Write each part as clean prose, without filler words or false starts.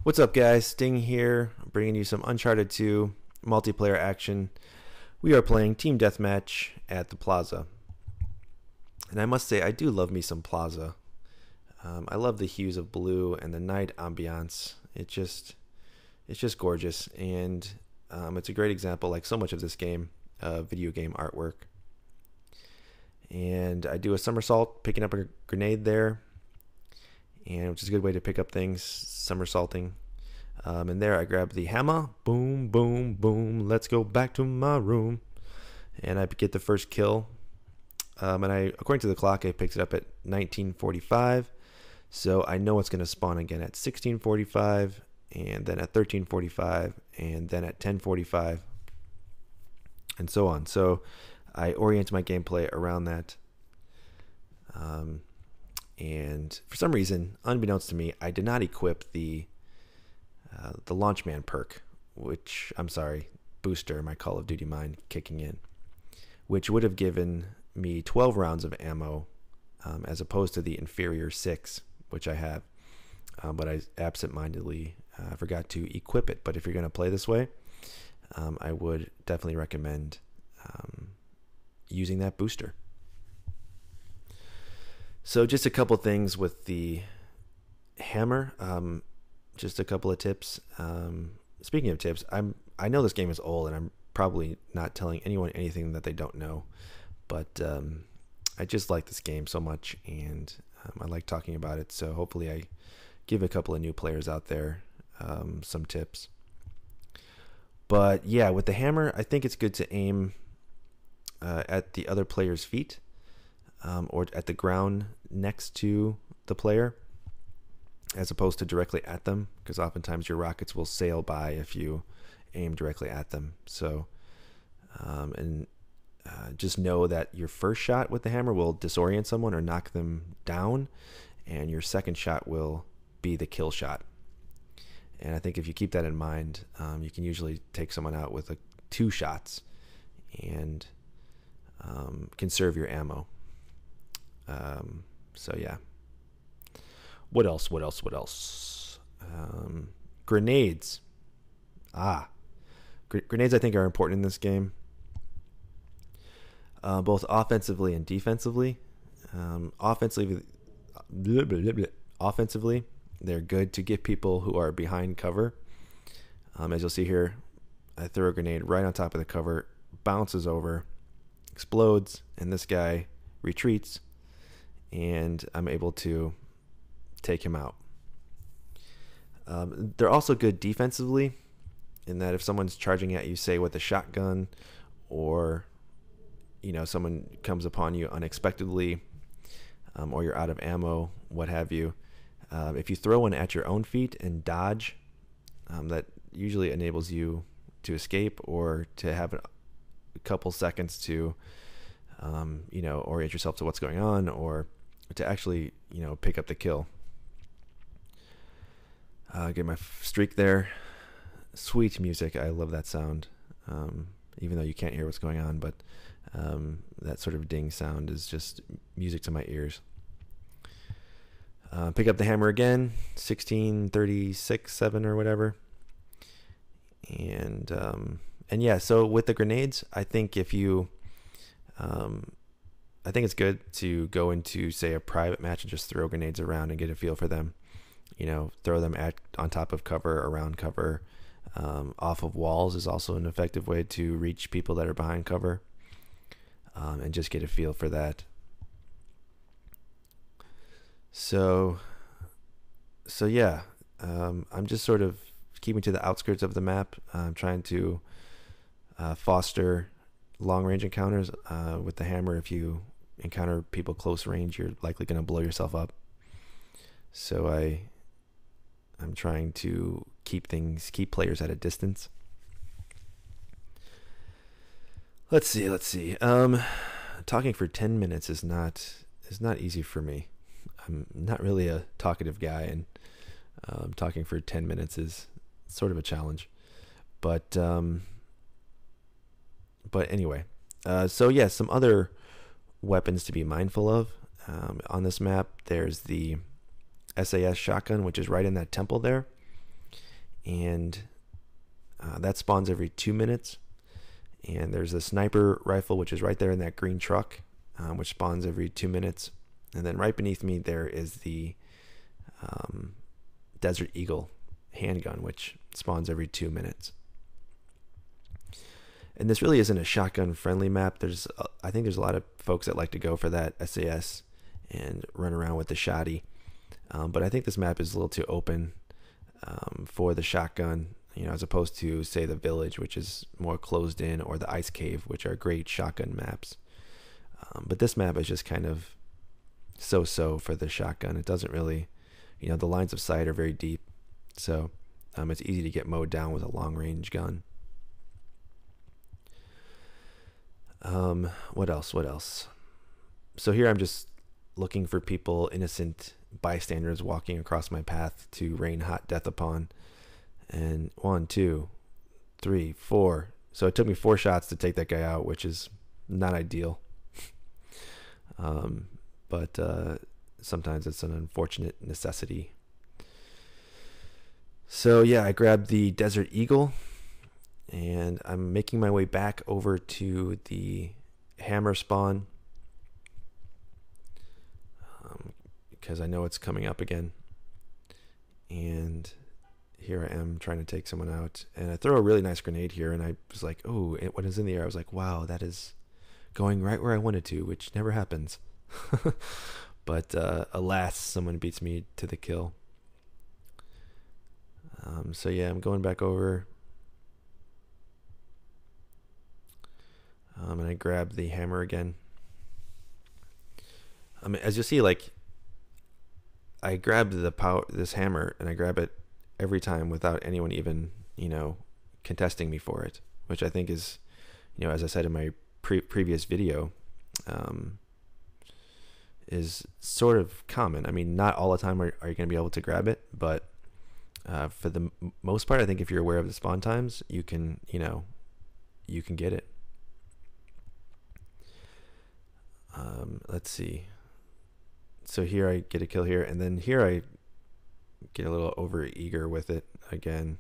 What's up, guys? Sting here, bringing you some Uncharted 2 multiplayer action. We are playing Team Deathmatch at the Plaza. And I must say, I do love me some Plaza. I love the hues of blue and the night ambiance. It's just gorgeous. And it's a great example, like so much of this game, video game artwork. And I do a somersault, picking up a grenade there, and which is a good way to pick up things, somersaulting. And there I grab the hammer, boom, boom, boom, let's go back to my room. And I get the first kill. According to the clock, I picked it up at 1945. So I know it's going to spawn again at 1645, and then at 1345, and then at 1045, and so on. So I orient my gameplay around that. And for some reason, unbeknownst to me, I did not equip the Launchman perk, which, I'm sorry, booster, my Call of Duty mind kicking in, which would have given me 12 rounds of ammo, as opposed to the inferior 6, which I have. But I absentmindedly forgot to equip it. But if you're going to play this way, I would definitely recommend using that booster. So just a couple things with the hammer. Just a couple of tips. Speaking of tips, I know this game is old, and I'm probably not telling anyone anything that they don't know. But I just like this game so much, and I like talking about it. So hopefully I give a couple of new players out there some tips. But yeah, with the hammer, I think it's good to aim at the other player's feet, or at the ground next to the player, as opposed to directly at them, because oftentimes your rockets will sail by if you aim directly at them. So, just know that your first shot with the hammer will disorient someone or knock them down, and your second shot will be the kill shot. And I think if you keep that in mind, you can usually take someone out with 2 shots and conserve your ammo. So yeah. What else? Grenades. Grenades I think are important in this game, both offensively and defensively. Offensively, they're good to get people who are behind cover. As you'll see here, I throw a grenade right on top of the cover, bounces over, explodes, and this guy retreats, and I'm able to take him out. They're also good defensively, in that if someone's charging at you, say with a shotgun, or someone comes upon you unexpectedly, or you're out of ammo, what have you, if you throw one at your own feet and dodge, that usually enables you to escape, or to have a couple seconds to orient yourself to what's going on, or to actually pick up the kill. Get my streak there. Sweet music. I love that sound, even though you can't hear what's going on, but that sort of ding sound is just music to my ears. Pick up the hammer again, 1636 7 or whatever. And yeah, so with the grenades, I think if you I think it's good to go into, say, a private match and just throw grenades around and get a feel for them. Throw them on top of cover, around cover, off of walls is also an effective way to reach people that are behind cover, and just get a feel for that. So yeah, I'm just sort of keeping to the outskirts of the map. I'm trying to foster long-range encounters with the hammer. If you encounter people close range, you're likely going to blow yourself up. So I'm trying to keep players at a distance. Let's see. Talking for 10 minutes is not easy for me. I'm not really a talkative guy, and talking for 10 minutes is sort of a challenge. But anyway, so yeah, some other weapons to be mindful of on this map. There's the SAS shotgun, which is right in that temple there. and that spawns every 2 minutes. And there's a sniper rifle, which is right there in that green truck, which spawns every 2 minutes. And then right beneath me there is the Desert Eagle handgun, which spawns every 2 minutes. And this really isn't a shotgun friendly map. I think there's a lot of folks that like to go for that SAS and run around with the shotty. But I think this map is a little too open for the shotgun, as opposed to, say, the Village, which is more closed in, or the Ice Cave, which are great shotgun maps. But this map is just kind of so-so for the shotgun. It doesn't really, the lines of sight are very deep. So it's easy to get mowed down with a long-range gun. What else? So here I'm just looking for people, innocent bystanders walking across my path to rain hot death upon. And 1, 2, 3, 4. So it took me 4 shots to take that guy out, which is not ideal. But sometimes it's an unfortunate necessity. So yeah, I grabbed the Desert Eagle, and I'm making my way back over to the hammer spawn, because I know it's coming up again. And here I am trying to take someone out, and I throw a really nice grenade here, and I was like, oh, when it's in the air, I was like, wow, that is going right where I wanted to, which never happens. But alas, someone beats me to the kill. So yeah, I'm going back over, and I grab the hammer again. As you see, like, I grabbed this hammer, and I grab it every time without anyone even, contesting me for it, which I think is, as I said in my previous video, is sort of common. I mean, not all the time are you going to be able to grab it, but for the most part, I think if you're aware of the spawn times, you can get it. Let's see. So here I get a kill here, and then here I get a little over eager with it again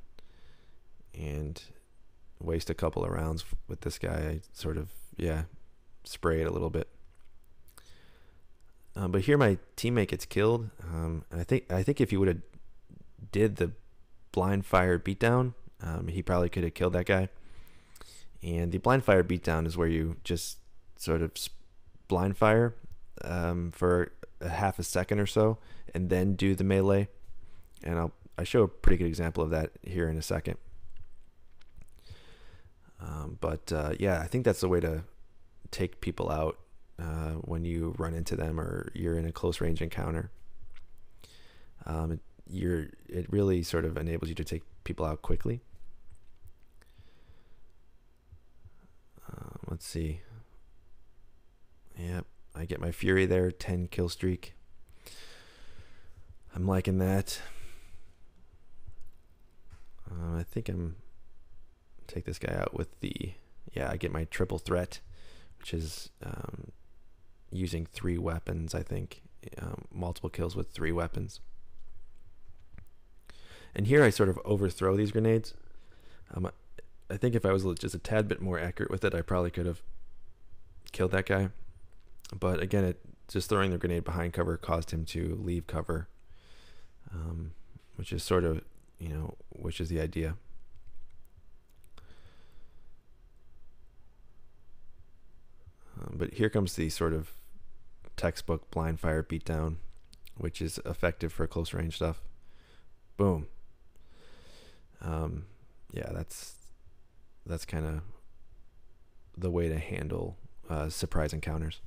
and waste a couple of rounds with this guy. I sort of, spray it a little bit. But here my teammate gets killed. And I think if he would have did the blind fire beatdown, he probably could have killed that guy. And the blind fire beatdown is where you just sort of blind fire for a half a second or so, and then do the melee. And I show a pretty good example of that here in a second. I think that's the way to take people out when you run into them or you're in a close range encounter. It really sort of enables you to take people out quickly. Let's see. Yep, I get my Fury there, 10 kill streak. I'm liking that. I think I'm take this guy out with I get my triple threat, which is using 3 weapons, I think. Multiple kills with 3 weapons. And here I sort of overthrow these grenades. I think if I was just a tad bit more accurate with it, I probably could have killed that guy. But again, just throwing the grenade behind cover caused him to leave cover, which is sort of, which is the idea. But here comes the sort of textbook blind fire beatdown, which is effective for close range stuff. Boom. That's kind of the way to handle surprise encounters.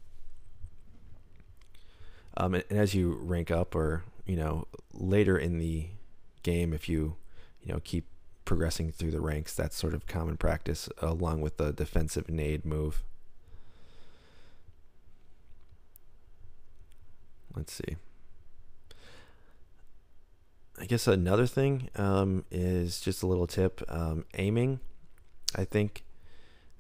And as you rank up, or later in the game, if you keep progressing through the ranks, that's sort of common practice, along with the defensive nade move. Let's see. I guess another thing is just a little tip. Aiming, I think,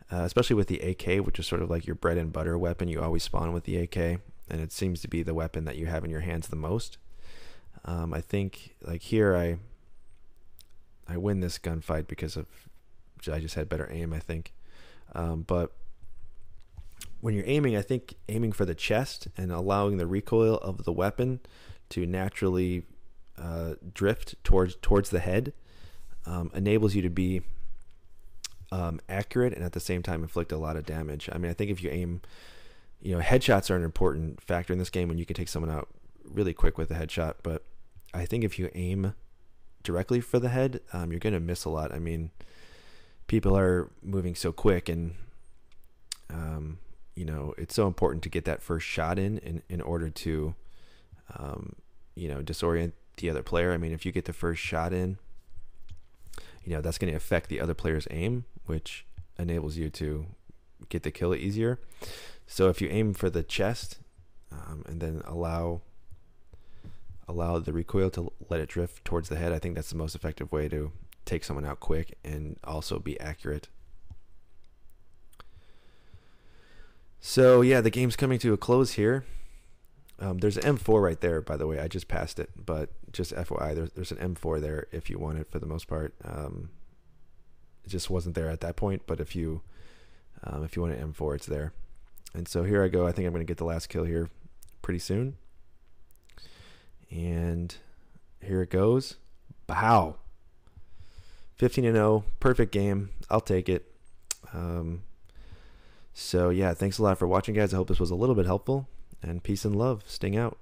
especially with the AK, which is sort of like your bread and butter weapon. You always spawn with the AK, and it seems to be the weapon that you have in your hands the most. I think, like here, I win this gunfight because of I just had better aim, I think. But when you're aiming, I think aiming for the chest and allowing the recoil of the weapon to naturally drift towards the head enables you to be accurate and at the same time inflict a lot of damage. I mean, I think if you aim, headshots are an important factor in this game when you can take someone out really quick with a headshot. But I think if you aim directly for the head, you're going to miss a lot. I mean, people are moving so quick, and it's so important to get that first shot in order to disorient the other player. I mean, if you get the first shot in, that's going to affect the other player's aim, which enables you to get the kill easier. So if you aim for the chest and then allow the recoil to let it drift towards the head, I think that's the most effective way to take someone out quick and also be accurate. So yeah, the game's coming to a close here. There's an M4 right there, by the way. I just passed it, but just FYI, there's an M4 there if you want it. For the most part, it just wasn't there at that point. But if you want an M4, it's there. And so here I go. I think I'm going to get the last kill here pretty soon. And here it goes. Bow. 15-0, perfect game. I'll take it. So yeah, thanks a lot for watching, guys. I hope this was a little bit helpful. And peace and love. Sting out.